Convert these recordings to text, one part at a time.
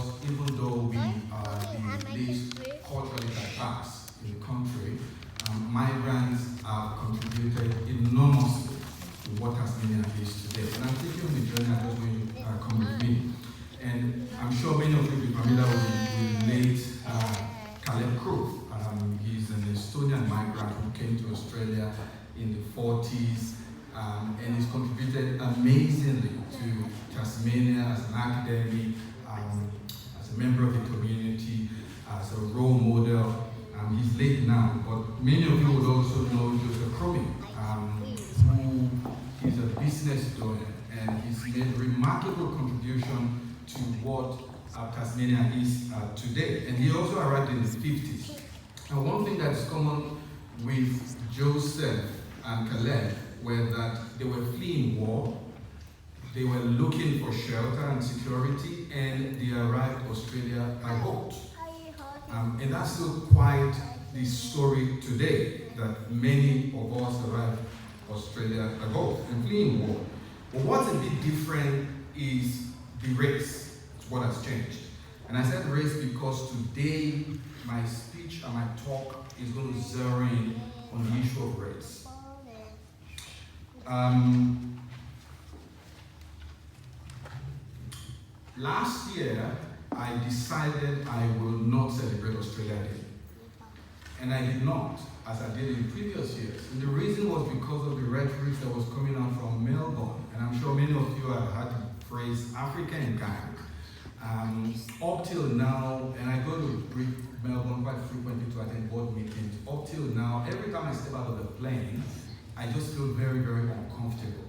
because even though we are the least culturally diverse in the country, migrants have contributed enormously to what Tasmania is today. And I'm taking on the journey, I'm just going to come with me. And I'm sure many of you will be familiar with the late Caleb Crook. He's an Estonian migrant who came to Australia in the 40s, and he's contributed amazingly to Tasmania as an academic, as a member of the community, as a role model. He's late now, but many of you would also know Joseph Cromie, who is a business donor, and he's made a remarkable contribution to what Tasmania is today. And he also arrived in the 50s. Now, one thing that's common with Joseph and Caleb were that they were fleeing war, they were looking for shelter and security, and they arrived in Australia by boat. And that's still quite the story today, that many of us arrived in Australia by boat and fleeing war. But what's a bit different is the race. It's what has changed. And I said race because today my speech and my talk is going to zero in on the issue of race. Last year, I decided I will not celebrate Australia Day. And I did not, as I did in previous years. And the reason was because of the rhetoric that was coming out from Melbourne. And I'm sure many of you have heard the phrase Africa in gang. Up till now, and I go to Melbourne quite frequently to attend board meetings, up till now, every time I step out of the plane, I just feel very, very uncomfortable.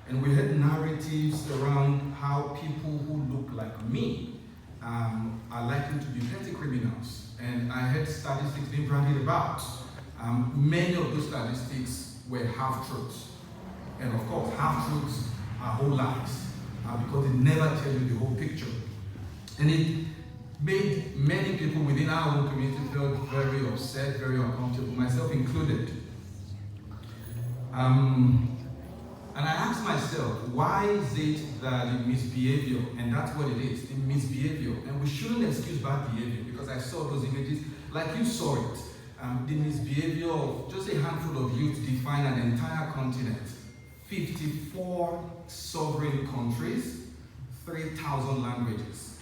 And we had narratives around how people who look like me are likely to be petty criminals. And I had statistics being bandied about. Many of those statistics were half-truths. And of course, half-truths are whole lies, because they never tell you the whole picture. And it made many people within our own community feel very upset, very uncomfortable, myself included. And I asked myself, why is it that the misbehavior, and that's what it is, the misbehavior, and we shouldn't excuse bad behavior, because I saw those images, like you saw it, the misbehavior of just a handful of youth define an entire continent, 54 sovereign countries, 3,000 languages.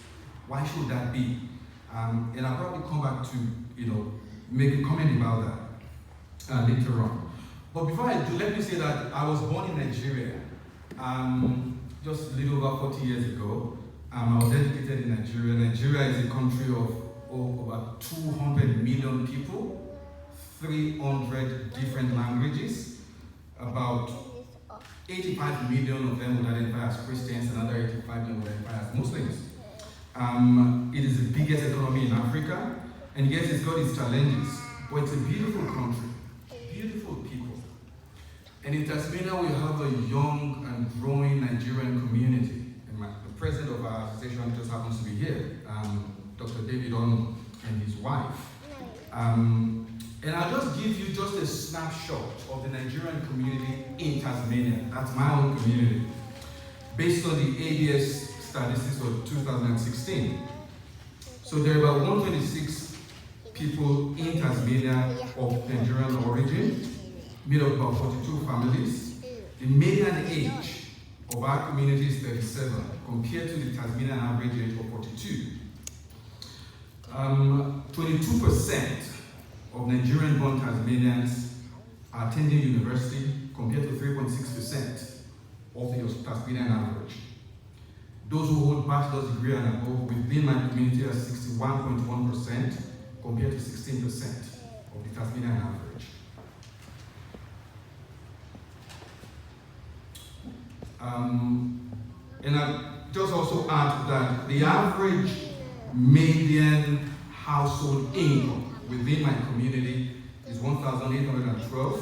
Why should that be? And I'll probably come back to, make a comment about that later on. But before I do, let me say that I was born in Nigeria just a little over 40 years ago. I was educated in Nigeria. Nigeria is a country of about 200 million people, 300 different languages, about 85 million of them would identify as Christians, another 85 million would identify as Muslims. It is the biggest economy in Africa, and yes, it's got its challenges, but it's a beautiful country, beautiful people. And in Tasmania, we have a young and growing Nigerian community. And the president of our association just happens to be here, Dr. David Ono and his wife. And I'll just give you just a snapshot of the Nigerian community in Tasmania. That's my own community, based on the ABS statistics of 2016. So there are about 126 people in Tasmania of Nigerian origin, made up of about 42 families. The median age of our community is 37, compared to the Tasmanian average age of 42. 22% of Nigerian-born Tasmanians are attending university, compared to 3.6% of the Tasmanian average. Those who hold bachelor's degree and above within my community are 61.1%, compared to 16% of the Tasmanian average. And I just also add that the average median household income within my community is 1,812.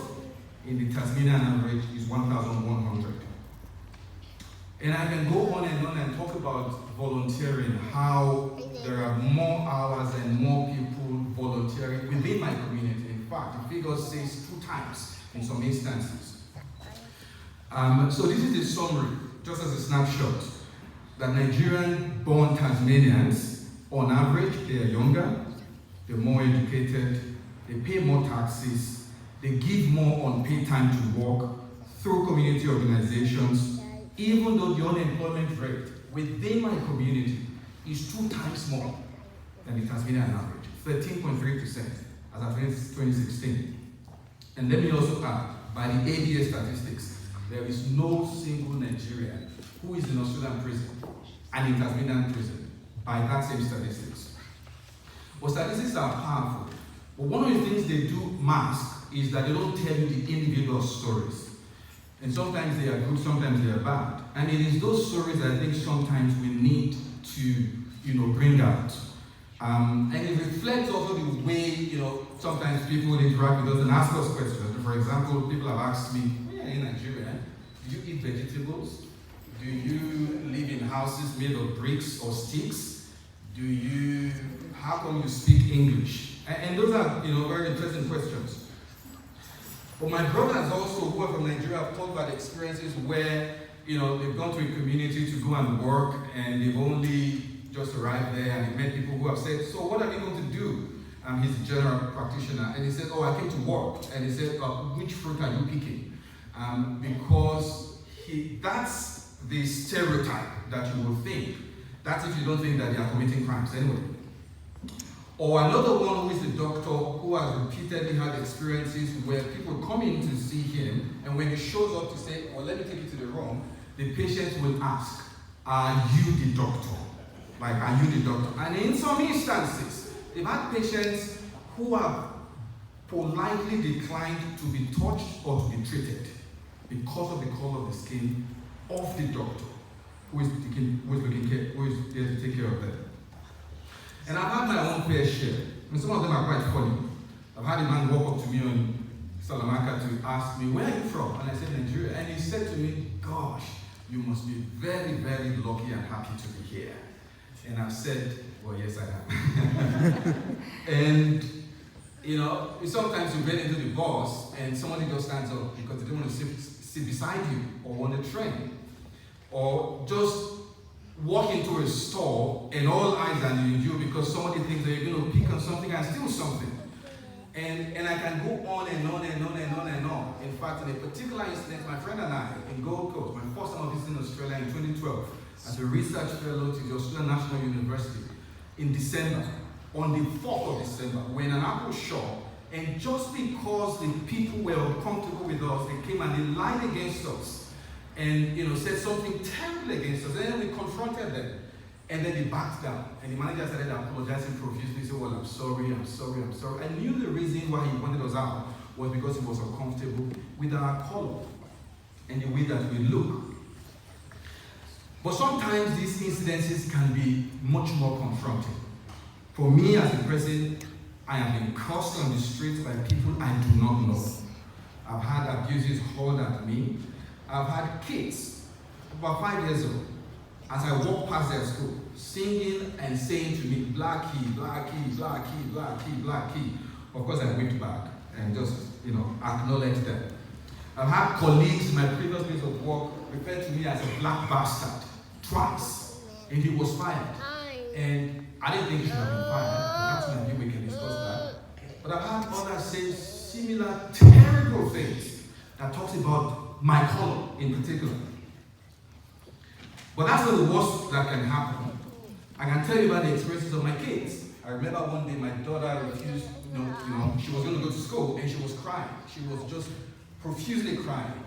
In the Tasmanian average is 1,100. And I can go on and talk about volunteering, how there are more hours and more people volunteering within my community. In fact, the figure says 2 times in some instances. So this is a summary, just as a snapshot, that Nigerian-born Tasmanians On average, they are younger, they're more educated, they pay more taxes, they give more unpaid time to work through community organizations, even though the unemployment rate within my community is 2 times more than the Tasmanian average, 13.3% as of 2016. And let me also add, by the ABA statistics, there is no single Nigerian who is in Australian prison and in Tasmanian prison by that same statistics. But statistics are powerful. But one of the things they do mask is that they don't tell you the individual stories. And sometimes they are good, sometimes they are bad. And it is those stories that I think sometimes we need to bring out. And it reflects also the way, sometimes people interact with us and ask us questions. For example, people have asked me, when you're in Nigeria, do you eat vegetables? Do you live in houses made of bricks or sticks? How come you speak English? And those are, very interesting questions. But my brothers also, who are from Nigeria, have talked about experiences where, they've gone to a community to go and work, and they've only just arrived there, and they met people who have said, so what are we going to do? He's a general practitioner, and he said, I came to work. And he said, which fruit are you picking? Because that's the stereotype that you will think. That's if you don't think that they are committing crimes anyway. Or another one who is a doctor who has repeatedly had experiences where people come in to see him, and when he shows up to say, let me take you to the room, the patient will ask, are you the doctor? Like, are you the doctor? And in some instances, they've had patients who have politely declined to be touched or to be treated because of the color of the skin of the doctor who is there to take care of them. And I've had my own fair share. And some of them are quite funny. I've had a man walk up to me on Salamanca to ask me, where are you from? And I said, Nigeria. And he said to me, gosh, you must be very, very lucky and happy to be here. And I've said, well, yes, I am. And, sometimes you get into the bus and somebody just stands up because they don't want to sit beside you or on the train. Or just walk into a store and all eyes are on you because somebody thinks that you're going to pick on something and steal something. And I can go on and on and on and on and on. In fact, in a particular incident, my friend and I, in Gold Coast, my first time of visiting Australia in 2012, as a research fellow to the Australian National University, in December, on the 4th of December, we're in an apple shop, and just because the people were uncomfortable with us, they came and they lied against us. And said something terrible against us. And then we confronted them. And then they backed down. And the manager started apologizing profusely. He said, well, I'm sorry. I knew the reason why he wanted us out was because he was uncomfortable with our color and the way that we look. But sometimes these incidences can be much more confronting. For me as a person, I have been cursed on the streets by people I do not know. I've had abuses hauled at me. I've had kids, about 5 years old, as I walk past their school, singing and saying to me, Blackie, Blackie, Blackie, Blackie, Blackie. Of course, I whipped back and just, acknowledged them. I've had colleagues in my previous place of work refer to me as a black bastard twice, and he was fired. And I didn't think he should have been fired, but that's maybe we can discuss that. But I've had others say similar terrible things that talks about my color in particular. But that's not the worst that can happen. I can tell you about the experiences of my kids. I remember one day my daughter refused, she was going to go to school and she was crying. She was just profusely crying.